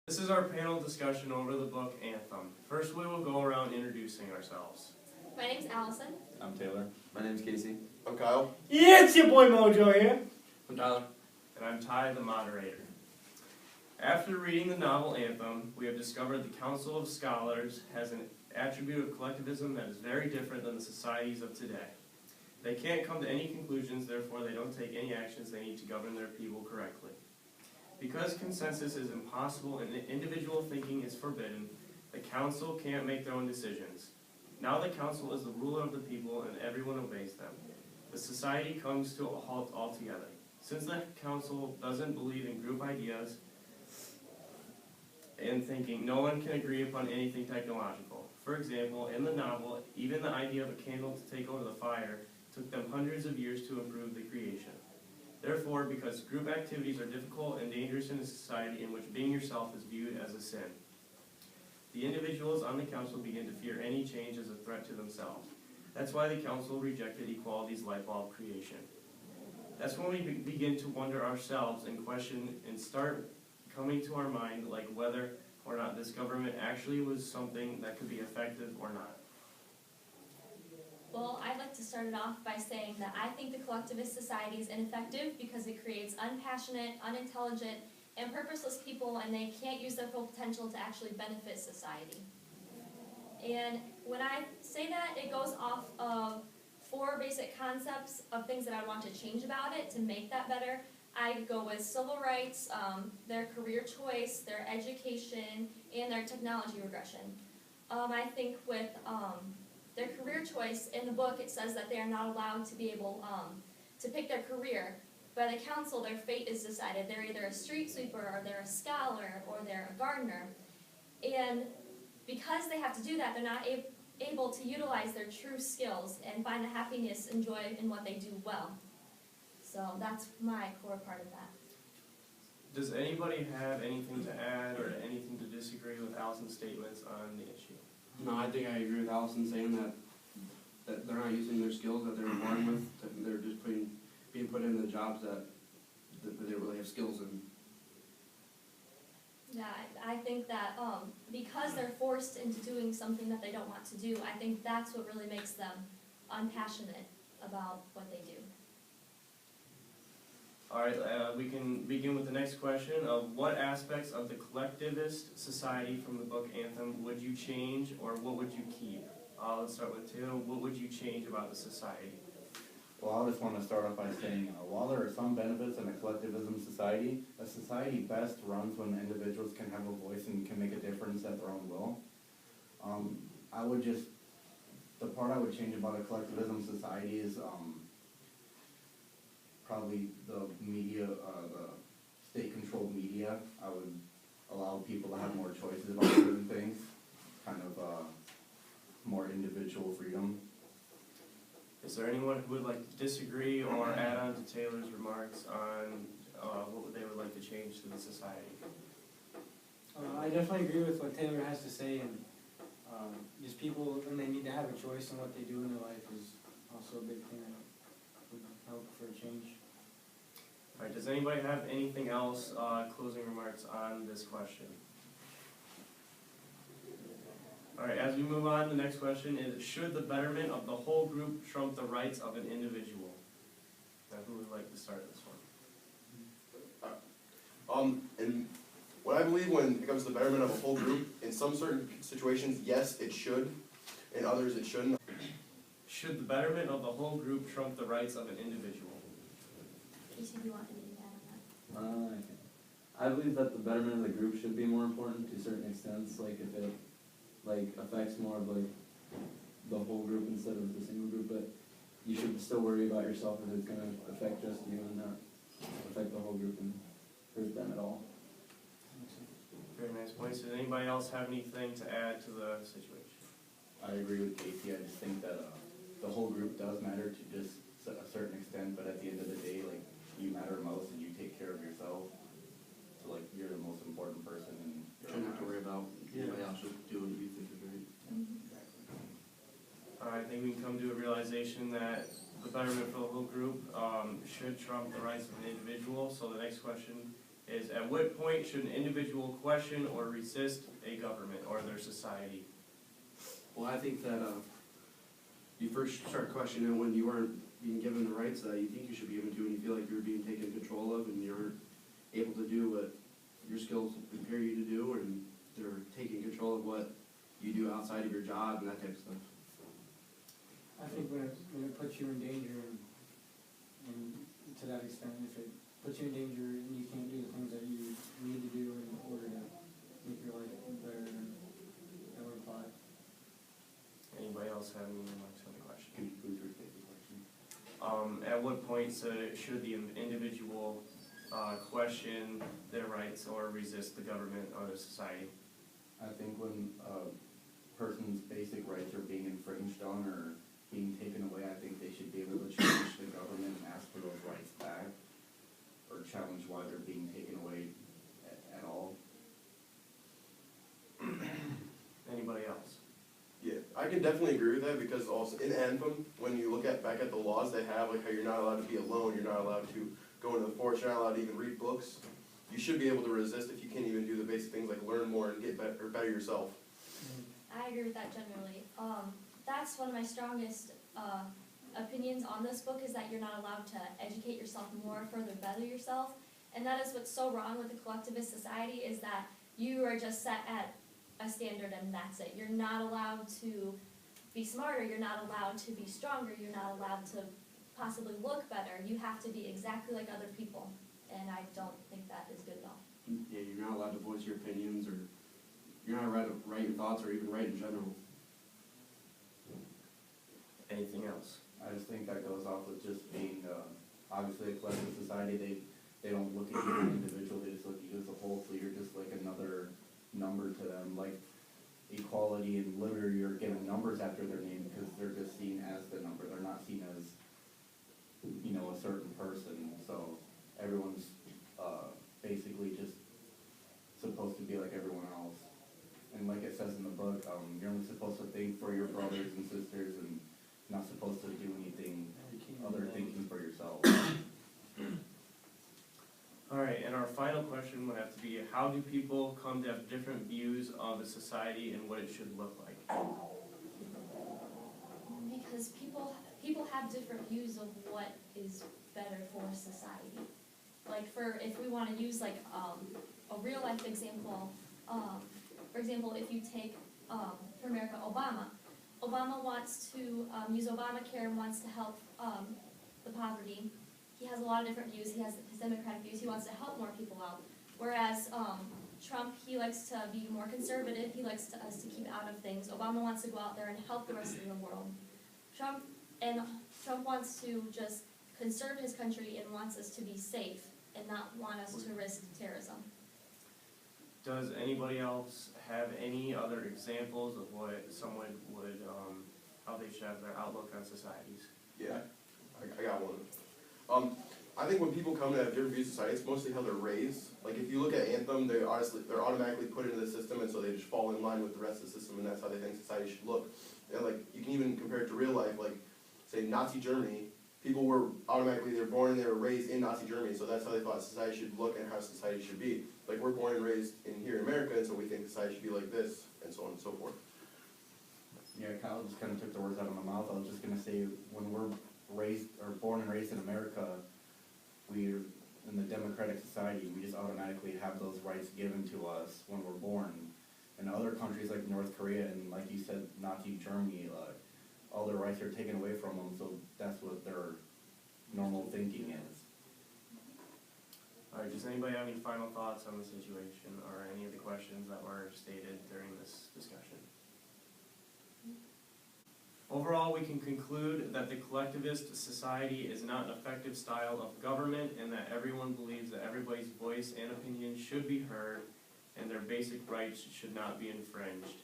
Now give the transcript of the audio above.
This is our panel discussion over the book Anthem. First, we will go around introducing ourselves. My name's Allison. I'm Taylor. My name's Casey. I'm Kyle. Yeah, it's your boy Mojo here. I'm Tyler. And I'm Ty, the moderator. After reading the novel Anthem, we have discovered the Council of Scholars has an attribute of collectivism that is very different than the societies of today. They can't come to any conclusions, therefore they don't take any actions they need to govern their people correctly. Because consensus is impossible and individual thinking is forbidden, the council can't make their own decisions. Now the council is the ruler of the people and everyone obeys them. The society comes to a halt altogether. Since the council doesn't believe in group ideas and thinking, no one can agree upon anything technological. For example, in the novel, even the idea of a candle to take over the fire took them hundreds of years to improve the creation. Therefore, because group activities are difficult and dangerous in a society in which being yourself is viewed as a sin, the individuals on the council begin to fear any change as a threat to themselves. That's why the council rejected equality's light bulb creation. That's when we begin to wonder ourselves and question and start coming to our mind like whether or not this government actually was something that could be effective or not. Well, I'd like to start it off by saying that I think the collectivist society is ineffective because it creates unpassionate, unintelligent, and purposeless people, and they can't use their full potential to actually benefit society. And when I say that, it goes off of 4 basic concepts of things that I want to change about it to make that better. I go with civil rights, their career choice, their education, and their technology regression. I think with their career choice, in the book it says that they are not allowed to be able to pick their career. By the council, their fate is decided. They're either a street sweeper, or they're a scholar, or they're a gardener. And because they have to do that, they're not able to utilize their true skills and find the happiness and joy in what they do well. So that's my core part of that. Does anybody have anything to add or anything to disagree with Allison's statements on the issue? No, I think I agree with Allison saying that they're not using their skills that they were born with. That they're just being put into the jobs that they really have skills in. Yeah, I think that because they're forced into doing something that they don't want to do, I think that's what really makes them unpassionate about what they do. All right, we can begin with the next question of what aspects of the collectivist society from the book Anthem would you change or what would you keep? Let's start with Taylor. What would you change about the society? Well, I just want to start off by saying, while there are some benefits in a collectivism society, a society best runs when individuals can have a voice and can make a difference at their own will. The part I would change about a collectivism society is probably the media, the state-controlled media. I would allow people to have more choices about certain things, kind of more individual freedom. Is there anyone who would like to disagree or add on to Taylor's remarks on what they would like to change to the society? I definitely agree with what Taylor has to say, and just people, when they need to have a choice in what they do in their life, is also a big thing that would help for a change. All right, does anybody have anything else, closing remarks on this question? All right, as we move on, the next question is, should the betterment of the whole group trump the rights of an individual? Now, who would like to start this one? And what I believe when it comes to the betterment of a whole group, in some certain situations, yes, it should. In others, it shouldn't. Should the betterment of the whole group trump the rights of an individual? Casey, do you want anything to add on that? I believe that the betterment of the group should be more important to certain extents, like if it affects more of the whole group instead of the single group, but you should still worry about yourself if it's going to affect just you and not affect the whole group and hurt them at all. Very nice points. Does anybody else have anything to add to the situation? I agree with Casey. I just think that the whole group does matter to just a certain extent, but at the end of the day, you matter most and you take care of yourself. So you're the most important person and You shouldn't have to worry about anybody else. Just do what you think is right. I think we can come to a realization that the betterment for the whole group should trump the rights of an individual. So the next question is at what point should an individual question or resist a government or their society? Well, I think that, you first start questioning it when you aren't being given the rights that you think you should be given to, and you feel like you're being taken control of, and you're able to do what your skills prepare you to do, and they're taking control of what you do outside of your job and that type of stuff. I think when it puts you in danger and to that extent, if it puts you in danger and you can't do the things that you need to do in order to make your life better, that would apply. Anybody else have any remarks on the question? Can you please restate the question? At what point should the individual question their rights or resist the government or the society? I think when a person's basic rights are being infringed on or being taken away, I think they should be able to challenge the government and ask for those rights back, or challenge why they're being taken away at all. Anybody else? Yeah, I can definitely agree with that, because also in Anthem, when you look back at the laws they have, like how you're not allowed to be alone, you're not allowed to go into the forest, you're not allowed to even read books, you should be able to resist if you can't even do the basic things like learn more and get better yourself. I agree with that generally. That's one of my strongest opinions on this book, is that you're not allowed to educate yourself more, further better yourself. And that is what's so wrong with the collectivist society, is that you are just set at a standard and that's it. You're not allowed to be smarter, you're not allowed to be stronger, you're not allowed to possibly look better. You have to be exactly like other people, and I don't think that is good at all. Yeah, you're not allowed to voice your opinions, or you're not allowed to write your thoughts, or even write in general. Anything else? I just think that goes off with just being, obviously a collective society, they don't look at you as an individual, they just look at you as a whole, so you're just like another number to them. Like equality and liberty are given numbers after their name because they're just seen as the number, they're not seen as, you know, a certain person, so everyone's, basically just supposed to be like everyone else. And like it says in the book, you're only supposed to think for your brothers and sisters and not supposed to do anything other thinking for yourself. All right, and our final question would have to be, how do people come to have different views of a society and what it should look like? Because people have different views of what is better for society. Like if we want to use like a real life example, for example, if you take for America, Obama wants to use Obamacare and wants to help the poverty. He has a lot of different views. He has his democratic views. He wants to help more people out. Whereas Trump, he likes to be more conservative. He likes us to keep out of things. Obama wants to go out there and help the rest of the world. Trump wants to just conserve his country and wants us to be safe and not want us to risk terrorism. Does anybody else have any other examples of what someone would, how they should have their outlook on societies? Yeah, I got one. I think when people come to have different views of society, it's mostly how they're raised. Like if you look at Anthem, they're automatically put into the system, and so they just fall in line with the rest of the system, and that's how they think society should look. And like you can even compare it to real life, like say Nazi Germany. People were automatically, they were born and they were raised in Nazi Germany, so that's how they thought society should look and how society should be. Like we're born and raised here in America, and so we think society should be like this, and so on and so forth. Yeah, Kyle just kind of took the words out of my mouth. I was just gonna say, when we're raised, or born and raised in America, we're in the democratic society, we just automatically have those rights given to us when we're born. In other countries like North Korea and like you said, Nazi Germany, all their rights are taken away from them, so that's what their normal thinking is. All right, does anybody have any final thoughts on the situation or any of the questions that were stated during this discussion? Overall, we can conclude that the collectivist society is not an effective style of government, and that everyone believes that everybody's voice and opinion should be heard and their basic rights should not be infringed.